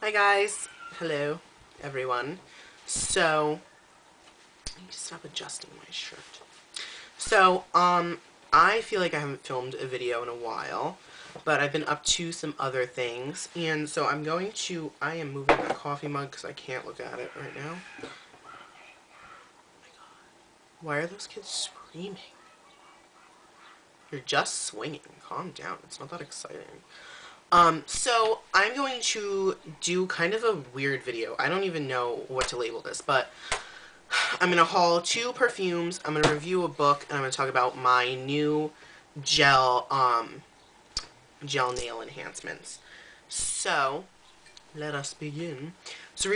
Hi guys. Hello, everyone. So, I need to stop adjusting my shirt. So, I feel like I haven't filmed a video in a while, but I've been up to some other things, and so I am moving my coffee mug because I can't look at it right now. Oh my god. Why are those kids screaming? You're just swinging. Calm down. It's not that exciting. So I'm going to do kind of a weird video. I don't even know what to label this, but I'm going to haul 2 perfumes, I'm going to review a book, and I'm going to talk about my new gel, gel nail enhancements. So, let us begin. So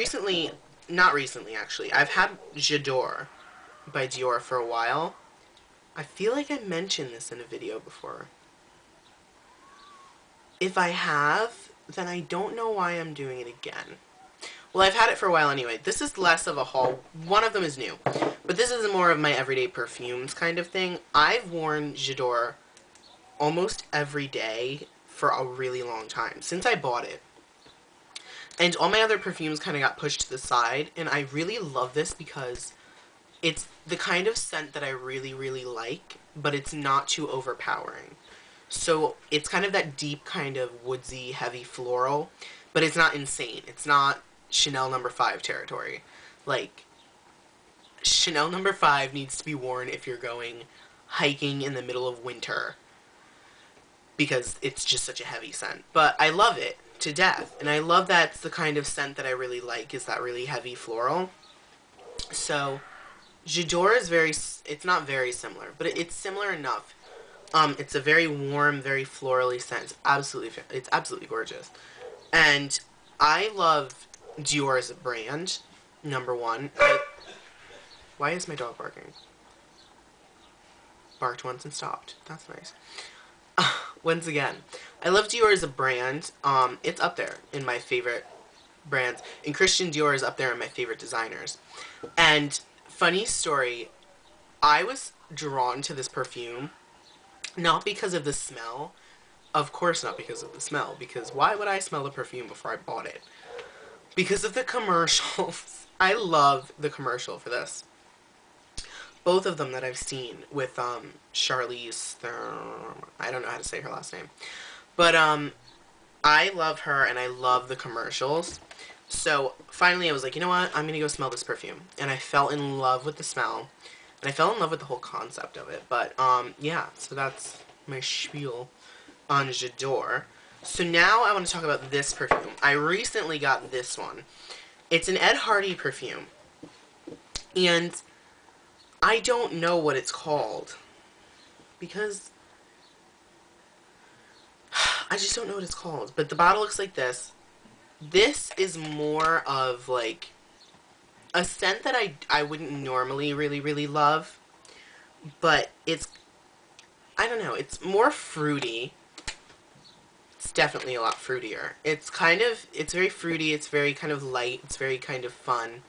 not recently actually, I've had J'adore by Dior for a while. I feel like I mentioned this in a video before. If I have, then I don't know why I'm doing it again. Well, I've had it for a while anyway. This is less of a haul. One of them is new. But this is more of my everyday perfumes kind of thing. I've worn J'adore almost every day for a really long time. Since I bought it. And all my other perfumes kind of got pushed to the side. And I really love this because it's the kind of scent that I really, really like. But it's not too overpowering. So it's kind of that deep kind of woodsy, heavy floral. But it's not insane. It's not Chanel No. 5 territory. Like, Chanel No. 5 needs to be worn if you're going hiking in the middle of winter. Because it's just such a heavy scent. But I love it to death. And I love that's the kind of scent that I really like, is that really heavy floral. So, J'adore is it's not very similar, but it's similar enough. It's a very warm, very florally scent. It's absolutely gorgeous. And I love Dior as a brand, number one. Why is my dog barking? Barked once and stopped. That's nice. Once again, I love Dior as a brand. It's up there in my favorite brands. And Christian Dior is up there in my favorite designers. And funny story, I was drawn to this perfume not because of the smell. Of course not because of the smell, because why would I smell the perfume before I bought it? Because of the commercials. I love the commercial for this. Both of them that I've seen with Charlize Theron. I don't know how to say her last name. But I love her and I love the commercials. So finally I was like, you know what? I'm going to go smell this perfume. And I fell in love with the smell. And I fell in love with the whole concept of it. But yeah, so that's my spiel on J'adore. So now I want to talk about this perfume. I recently got this one. It's an Ed Hardy perfume. And I don't know what it's called. Because I just don't know what it's called. But the bottle looks like this. This is more of like a scent that I wouldn't normally really, really love. But it's, I don't know, it's more fruity. It's definitely a lot fruitier. It's very fruity, it's very kind of light, it's very kind of fun.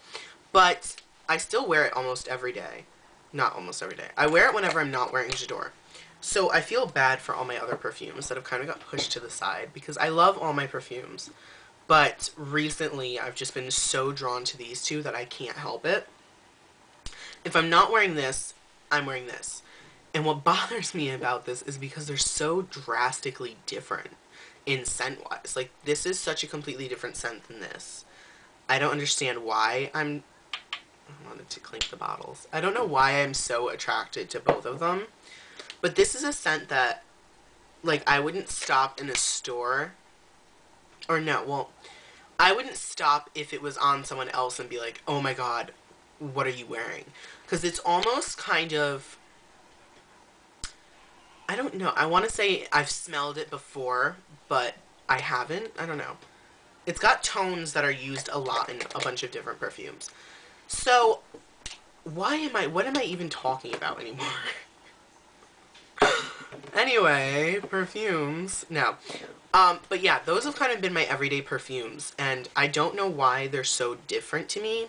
But I still wear it almost every day. Not almost every day. I wear it whenever I'm not wearing J'adore. So I feel bad for all my other perfumes that have kind of got pushed to the side because I love all my perfumes. But recently I've just been so drawn to these two that I can't help it. If I'm not wearing this, I'm wearing this. And what bothers me about this is because they're so drastically different in scent-wise. Like, this is such a completely different scent than this. I don't understand why I wanted to clink the bottles. I don't know why I'm so attracted to both of them. But this is a scent that, like, I wouldn't stop in a store. Or no, well, I wouldn't stop if it was on someone else and be like, oh my god, what are you wearing? Because it's almost kind of, I don't know. I want to say I've smelled it before, but I haven't. I don't know. It's got tones that are used a lot in a bunch of different perfumes. So, what am I even talking about anymore? Anyway, perfumes. No. But yeah, those have kind of been my everyday perfumes, and I don't know why they're so different to me,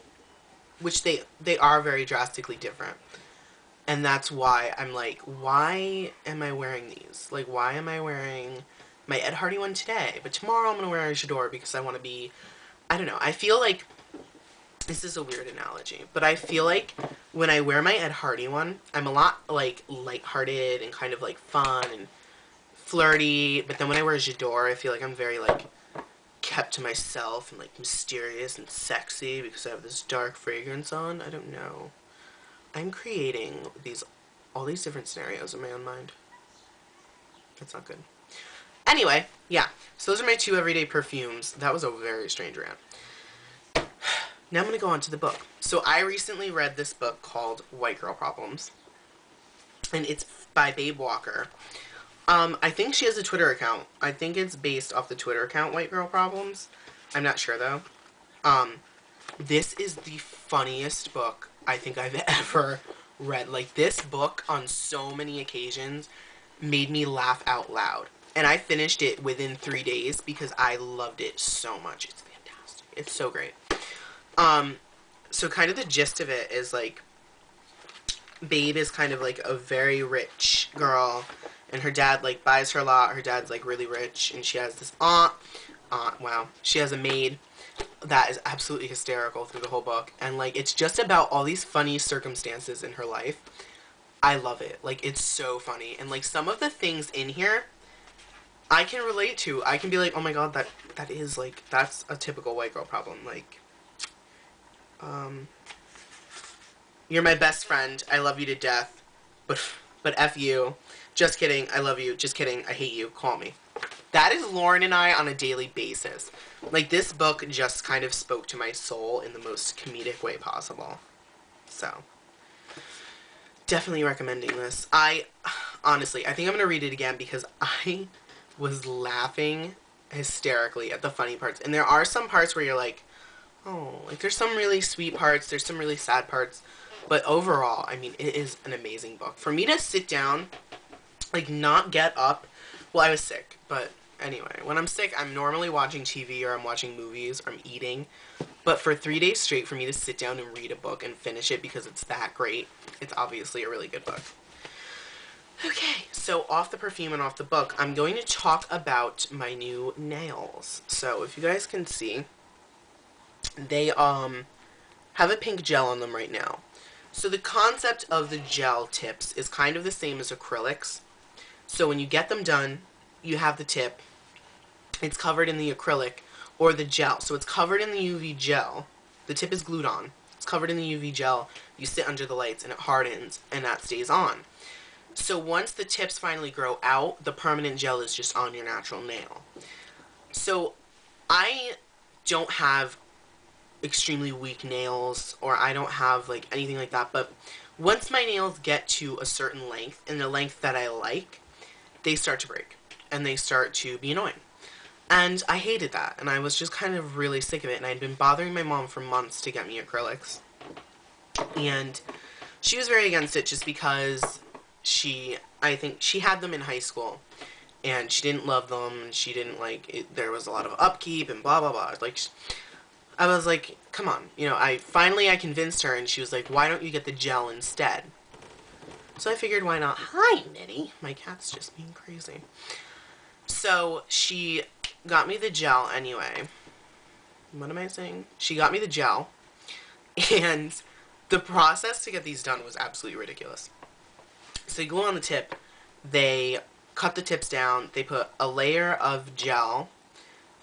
which they are very drastically different. And that's why I'm like, why am I wearing these? Like, why am I wearing my Ed Hardy one today? But tomorrow I'm going to wear a J'adore because I want to be I don't know. I feel like, this is a weird analogy, but I feel like when I wear my Ed Hardy one, I'm a lot, like, lighthearted and kind of, like, fun and flirty. But then when I wear J'adore, I feel like I'm very, like, kept to myself and, like, mysterious and sexy because I have this dark fragrance on. I don't know. I'm creating all these different scenarios in my own mind. That's not good. Anyway, yeah. So those are my 2 everyday perfumes. That was a very strange rant. Now I'm going to go on to the book. So I recently read this book called White Girl Problems. And it's by Babe Walker. I think she has a Twitter account. I think it's based off the Twitter account White Girl Problems. I'm not sure though. This is the funniest book I think I've ever read. Like, this book on so many occasions made me laugh out loud. And I finished it within 3 days because I loved it so much. It's fantastic. It's so great. So kind of the gist of it is, like, Babe is kind of like a very rich girl, and her dad, like, buys her a lot. Her dad's, like, really rich, and she has this wow, she has a maid that is absolutely hysterical through the whole book, and, like, it's just about all these funny circumstances in her life. I love it. Like, it's so funny, and, like, some of the things in here I can relate to. I can be like, oh my god, that is, like, that's a typical white girl problem. Like, you're my best friend. I love you to death. But F you. Just kidding. I love you. Just kidding. I hate you. Call me. That is Lauren and I on a daily basis. Like, this book just kind of spoke to my soul in the most comedic way possible. So, definitely recommending this. Honestly, I think I'm going to read it again because I was laughing hysterically at the funny parts. And there are some parts where you're like, oh, like, there's some really sweet parts, there's some really sad parts, but overall, I mean, it is an amazing book. For me to sit down, like, not get up, well, I was sick, but anyway, when I'm sick, I'm normally watching TV, or I'm watching movies, or I'm eating, but for 3 days straight, for me to sit down and read a book and finish it because it's that great, it's obviously a really good book. Okay, so off the perfume and off the book, I'm going to talk about my new nails. So, if you guys can see, they have a pink gel on them right now. So the concept of the gel tips is kind of the same as acrylics. So when you get them done, you have the tip. It's covered in the acrylic or the gel. So it's covered in the UV gel. The tip is glued on. It's covered in the UV gel. You sit under the lights and it hardens and that stays on. So once the tips finally grow out, the permanent gel is just on your natural nail. So I don't have extremely weak nails, or I don't have, like, anything like that, but once my nails get to a certain length, and the length that I like, they start to break, and they start to be annoying. And I hated that, and I was just kind of really sick of it, and I'd been bothering my mom for months to get me acrylics. And she was very against it just because I think she had them in high school, and she didn't love them, and she didn't like it. There was a lot of upkeep and blah blah blah. Like, I was like, come on, you know, I convinced her, and she was like, why don't you get the gel instead? So I figured, why not? Hi, Nitty. My cat's just being crazy. So she got me the gel anyway. What am I saying? She got me the gel, and the process to get these done was absolutely ridiculous. So you glue on the tip, they cut the tips down, they put a layer of gel,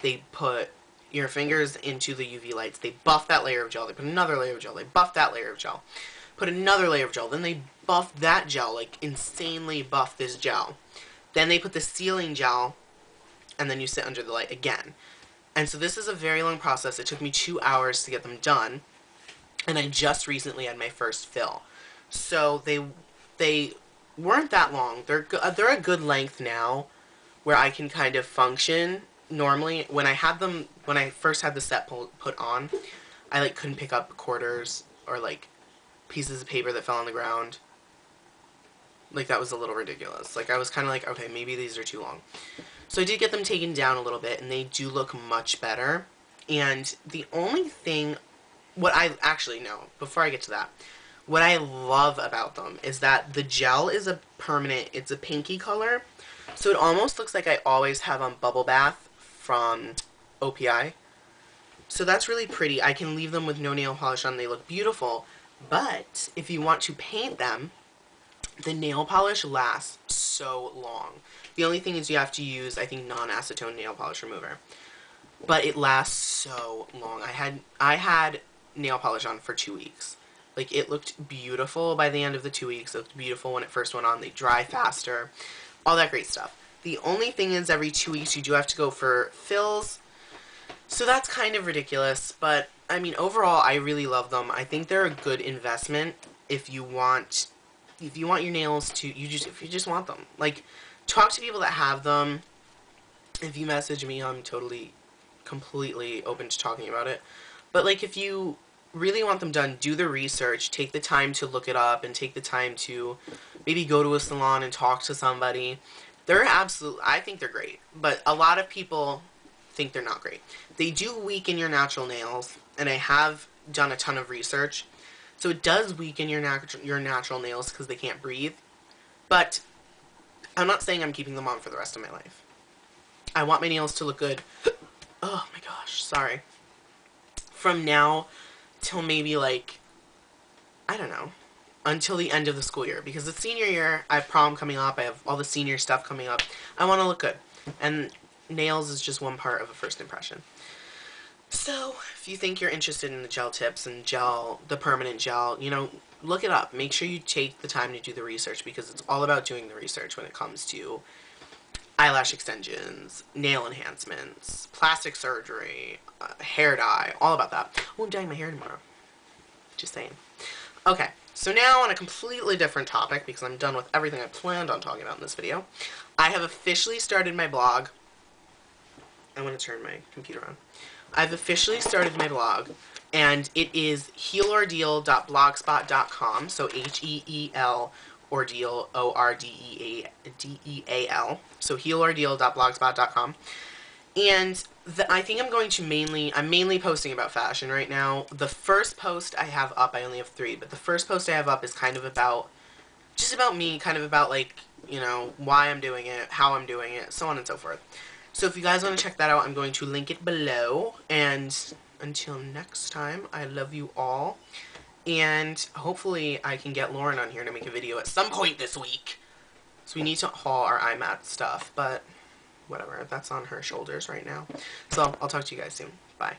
they put your fingers into the UV lights, they buff that layer of gel, they put another layer of gel, they buff that layer of gel, put another layer of gel, then they buff that gel, like, insanely buff this gel. Then they put the sealing gel, and then you sit under the light again. And so this is a very long process. It took me 2 hours to get them done, and I just recently had my first fill. So they weren't that long. They're a good length now, where I can kind of function normally. When I first had the set put on, I, like, couldn't pick up quarters or, like, pieces of paper that fell on the ground. Like, that was a little ridiculous. Like, I was kind of like, okay, maybe these are too long. So I did get them taken down a little bit, and they do look much better. And the only thing, before I get to that, what I love about them is that the gel is it's a pinky color. So it almost looks like I always have on Bubble Bath from OPI. So that's really pretty. I can leave them with no nail polish on. They look beautiful. But if you want to paint them, the nail polish lasts so long. The only thing is you have to use, I think, non-acetone nail polish remover. But it lasts so long. I had nail polish on for 2 weeks. Like, it looked beautiful by the end of the 2 weeks. It looked beautiful when it first went on. They dry faster. All that great stuff. The only thing is every 2 weeks you do have to go for fills. So that's kind of ridiculous. But, I mean, overall, I really love them. I think they're a good investment if you want your nails to, if you just want them. Like, talk to people that have them. If you message me, I'm totally, completely open to talking about it. But, like, if you really want them done, do the research, take the time to look it up, and take the time to maybe go to a salon and talk to somebody. They're I think they're great. But a lot of people think they're not great. They do weaken your natural nails, and I have done a ton of research. So it does weaken your natural nails because they can't breathe. But I'm not saying I'm keeping them on for the rest of my life. I want my nails to look good. Oh my gosh, sorry. From now till maybe, like, I don't know, until the end of the school year. Because it's senior year, I have prom coming up, I have all the senior stuff coming up. I want to look good. And nails is just one part of a first impression. So, if you think you're interested in the gel tips and the permanent gel, you know, look it up. Make sure you take the time to do the research, because it's all about doing the research when it comes to eyelash extensions, nail enhancements, plastic surgery, hair dye, all about that. Oh, I'm dyeing my hair tomorrow. Just saying. Okay, so now on a completely different topic, because I'm done with everything I planned on talking about in this video. I have officially started my blog. I'm going to turn my computer on. I've officially started my blog, and it is healordeal.blogspot.com, so Heel ordeal, ORDEAL, so healordeal.blogspot.com. And I think I'm mainly posting about fashion right now. The first post I have up, I only have 3, but the first post I have up is kind of about, just about me, kind of about, like, you know, why I'm doing it, how I'm doing it, so on and so forth. So if you guys want to check that out, I'm going to link it below. And until next time, I love you all. And hopefully I can get Lauren on here to make a video at some point this week. So we need to haul our iMat stuff, but whatever. That's on her shoulders right now. So I'll talk to you guys soon. Bye.